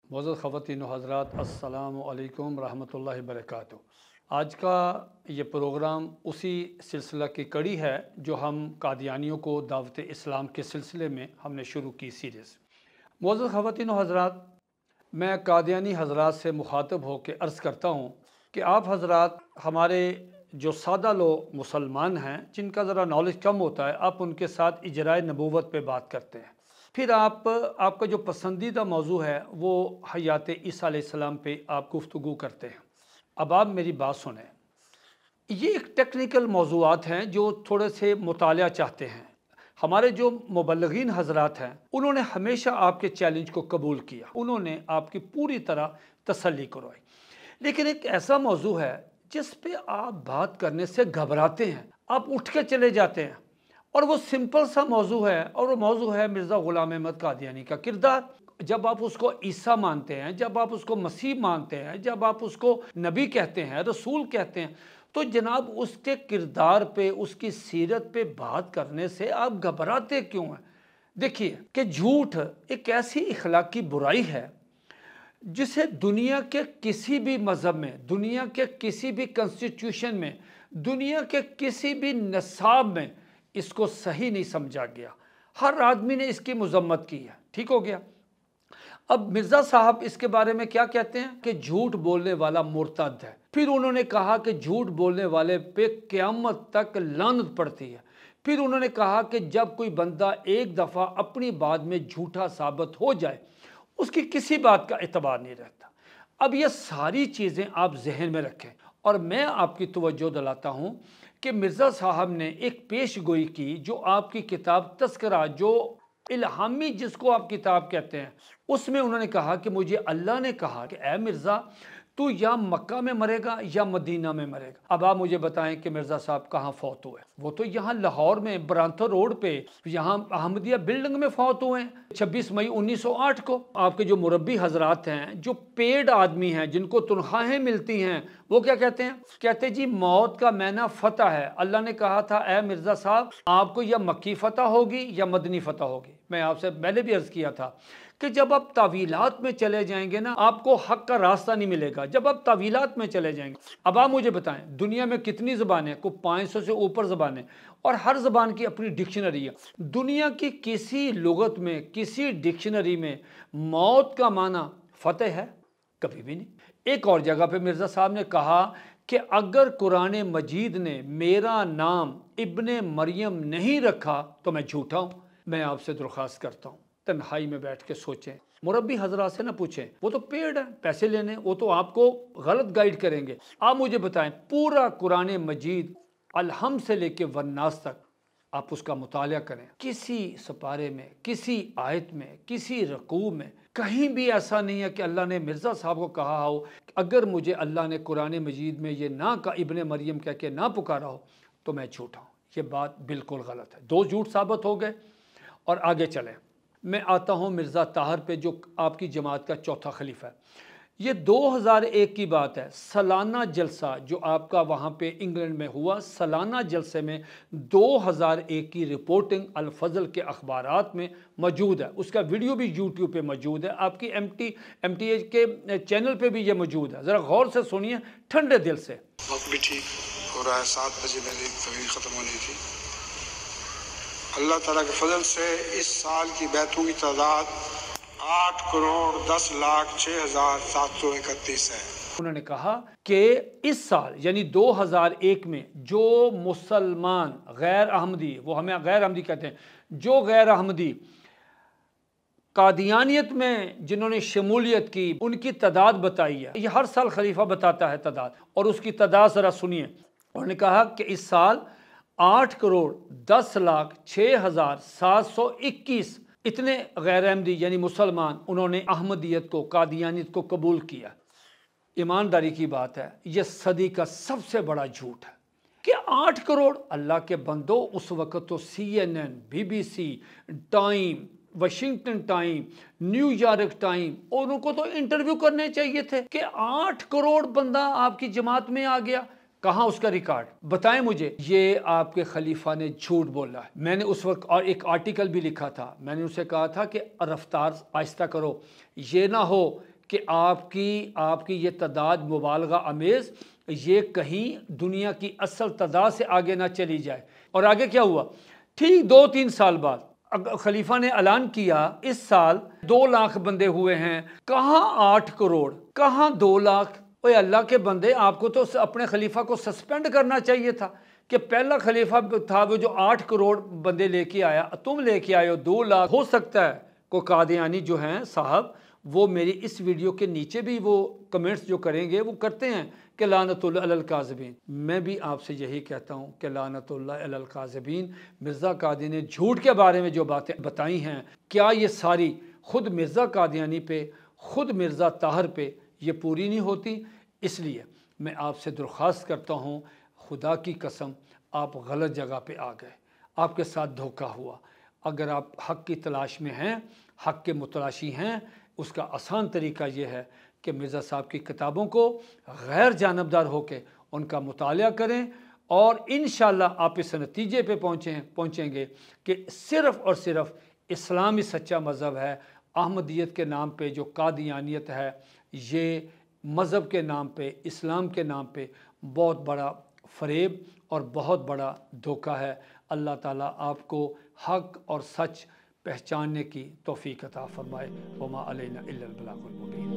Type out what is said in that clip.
मोअज़्ज़ज़ ख़वातीन व हज़रात, अस्सलामु अलैकुम रहमतुल्लाहि वबरकातुहू। आज का ये प्रोग्राम उसी सिलसिला की कड़ी है जो हम कादियानियों को दावत इस्लाम के सिलसिले में हमने शुरू की सीरीज़। मोअज़्ज़ज़ ख़वातीन व हज़रात, मैं कादियानी हज़रात से मुखातब होकर अर्ज़ करता हूँ कि आप हज़रात हमारे जो सादा लोग मुसलमान हैं, जिनका ज़रा नॉलेज कम होता है, आप उनके साथ इजराए नबूवत पे बात करते हैं। फिर आपका जो पसंदीदा मौजू है वो हयात ईसा अलैहिस्सलाम पे आप गुफ्तगू करते हैं। अब आप मेरी बात सुनें, ये एक टेक्निकल मौज़ूआत हैं जो थोड़े से मुतालिया चाहते हैं। हमारे जो मुबल्लिगीन हज़रात हैं उन्होंने हमेशा आपके चैलेंज को कबूल किया, उन्होंने आपकी पूरी तरह तसल्ली करवाई। लेकिन एक ऐसा मौजू है जिस पे आप बात करने से घबराते हैं, आप उठ के चले जाते हैं, और वो सिंपल सा मौजू है, और वो मौजू है मिर्ज़ा ग़ुलाम अहमद कादियानी का किरदार। जब आप उसको ईसा मानते हैं, जब आप उसको मसीह मानते हैं, जब आप उसको नबी कहते हैं, रसूल कहते हैं, तो जनाब उसके किरदार पे, उसकी सीरत पे बात करने से आप घबराते क्यों हैं? देखिए कि झूठ एक ऐसी इखलाकी बुराई है जिसे दुनिया के किसी भी मज़हब में, दुनिया के किसी भी कॉन्स्टिट्यूशन में, दुनिया के किसी भी निसाब में इसको सही नहीं समझा गया। हर आदमी ने इसकी मजम्मत की है। ठीक हो गया। अब मिर्ज़ा साहब इसके बारे में क्या कहते हैं कि झूठ बोलने वाला मुर्तद है। फिर उन्होंने कहा कि झूठ बोलने वाले पे क़यामत तक लानत पड़ती है। फिर उन्होंने कहा कि जब कोई बंदा एक दफ़ा अपनी बात में झूठा साबित हो जाए, उसकी किसी बात का एतबार नहीं रहता। अब ये सारी चीज़ें आप जहन में रखें, और मैं आपकी तवज्जो दिलाता हूँ कि मिर्ज़ा साहब ने एक पेश गोई की, जो आपकी किताब तस्करा, जो इल्हामी जिसको आप किताब कहते हैं, उसमें उन्होंने कहा कि मुझे अल्लाह ने कहा कि ए मिर्ज़ा, तू या मक्का में मरेगा या मदीना में मरेगा। अब आप मुझे बताएं कि मिर्ज़ा साहब कहाँ फौत हुए? वो तो यहाँ लाहौर में ब्रांथर रोड पे, यहाँ अहमदिया बिल्डिंग में फौत हुए हैं 26 मई 1908 को। आपके जो मुरब्बी हजरात हैं, जो पेड आदमी हैं, जिनको तनख्वाहें मिलती हैं, वो क्या कहते हैं? कहते जी मौत का मैना फतह है। अल्लाह ने कहा था ए मिर्ज़ा साहब, आपको या मक्की फतह होगी या मदनी फतह होगी। मैं आपसे पहले भी अर्ज़ किया था कि जब आप तावीलात में चले जाएंगे ना, आपको हक का रास्ता नहीं मिलेगा जब आप तावीलात में चले जाएंगे। अब आप मुझे बताएं, दुनिया में कितनी ज़बानें? को 500 से ऊपर ज़बानें, और हर ज़बान की अपनी डिक्शनरी है। दुनिया की किसी लुगत में, किसी डिक्शनरी में मौत का माना फतेह है? कभी भी नहीं। एक और जगह पे मिर्ज़ा साहब ने कहा कि अगर कुरान मजीद ने मेरा नाम इब्ने मरियम नहीं रखा तो मैं झूठा हूँ। मैं आपसे दरख्वास्त करता हूँ, तन्हाई में बैठ के सोचें। मुरब्बी हजरात से ना पूछें, वो तो पेड है, पैसे लेने, वो तो आपको गलत गाइड करेंगे। आप मुझे बताएं, पूरा कुरान मजीद अलहम से लेके वन्नास तक आप उसका मुतालिया करें, किसी सपारे में, किसी आयत में, किसी रकू में कहीं भी ऐसा नहीं है कि अल्लाह ने मिर्ज़ा साहब को कहा हो अगर मुझे अल्लाह ने कुरान मजीद में ये ना का इब्ने मरियम कह के ना पुकारा हो तो मैं झूठा हूँ। ये बात बिल्कुल गलत है। दो झूठ साबित हो गए, और आगे चलें। मैं आता हूँ मिर्ज़ा ताहर पे, जो आपकी जमात का चौथा खलीफा है। ये 2001 की बात है। सालाना जलसा जो आपका वहाँ पे इंग्लैंड में हुआ, सालाना जलसे में 2001 की रिपोर्टिंग अल फजल के अखबारात में मौजूद है। उसका वीडियो भी यूट्यूब पे मौजूद है, आपकी MTA के चैनल पे भी ये मौजूद है। ज़रा गौर से सुनिए, ठंडे दिल से। वक्त भी ठीक हो रहा है, 7 बजे मेरी तकरीर ख़त्म होनी थी। अल्लाह ताला के फजल से इस साल की बैतों की तादाद 8,10,06,731 है। उन्होंने कहा कि इस साल यानी 2001 में जो मुसलमान गैर अहमदी, वो हमें गैर अहमदी कहते हैं, जो गैर अहमदी कादियानियत में जिन्होंने शमूलियत की, उनकी तादाद बताई है। ये हर साल खलीफा बताता है तादाद, और उसकी तादाद ज़रा सुनिए। उन्होंने कहा कि इस साल 8,10,06,721 इतने गैर अहमदी यानी मुसलमान उन्होंने अहमदियत को, कादियानियत को कबूल किया। ईमानदारी की बात है, यह सदी का सबसे बड़ा झूठ है कि 8 करोड़। अल्लाह के बंदो, उस वक्त तो CNN, BBC, time, Washington time, New York time, और उनको तो इंटरव्यू करने चाहिए थे कि 8 करोड़ बंदा आपकी जमात में आ गया। कहाँ उसका रिकॉर्ड? बताएं मुझे। ये आपके खलीफा ने झूठ बोला है। मैंने उस वक्त और एक आर्टिकल भी लिखा था, मैंने उसे कहा था कि रफ्तार आहिस्ता करो, ये ना हो کہ आपकी ये तादाद मुबालगा अमेज़, ये कहीं दुनिया की असल तादाद से आगे ना चली जाए। और आगे क्या हुआ, ठीक 2-3 साल बाद खलीफा ने ऐलान किया इस साल 2 लाख बंदे हुए हैं, कहाँ 8 करोड़, कहाँ 2 लाख। ओए अल्लाह के बंदे, आपको तो अपने खलीफा को सस्पेंड करना चाहिए था कि पहला खलीफा था वो जो 8 करोड़ बंदे लेके आया, तुम लेके आए हो 2 लाख। हो सकता है को कादियानी जो हैं साहब, वो मेरी इस वीडियो के नीचे भी वो कमेंट्स जो करेंगे वो करते हैं कि लानतुल्लाह अलल काज़िबीन। मैं भी आपसे यही कहता हूँ कि लानतुल्लाह अलल काज़िबीन। मिर्ज़ा कादियानी ने झूठ के बारे में जो बातें बताई हैं, क्या ये सारी ख़ुद मिर्ज़ा कादियानी पे, ख़ुद मिर्ज़ा ताहर पे ये पूरी नहीं होती? इसलिए मैं आपसे दरख्वास्त करता हूँ, खुदा की कसम आप गलत जगह पे आ गए, आपके साथ धोखा हुआ। अगर आप हक़ की तलाश में हैं, हक़ के मुतलाशी हैं, उसका आसान तरीका ये है कि मिर्ज़ा साहब की किताबों को गैर जानबदार होकर उनका मुतालिया करें और इंशाअल्लाह आप इस नतीजे पे पहुँचेंगे कि सिर्फ़ और सिर्फ़ इस्लाम ही सच्चा मज़हब है। अहमदियत के नाम पे जो कादियानियत है, ये मज़हब के नाम पे, इस्लाम के नाम पे बहुत बड़ा फ़रेब और बहुत बड़ा धोखा है। अल्लाह ताला आपको हक़ और सच पहचानने की तौफ़ीक़ अता फ़रमाए। वमा अलैना इल्लल बलागुल मुबीन।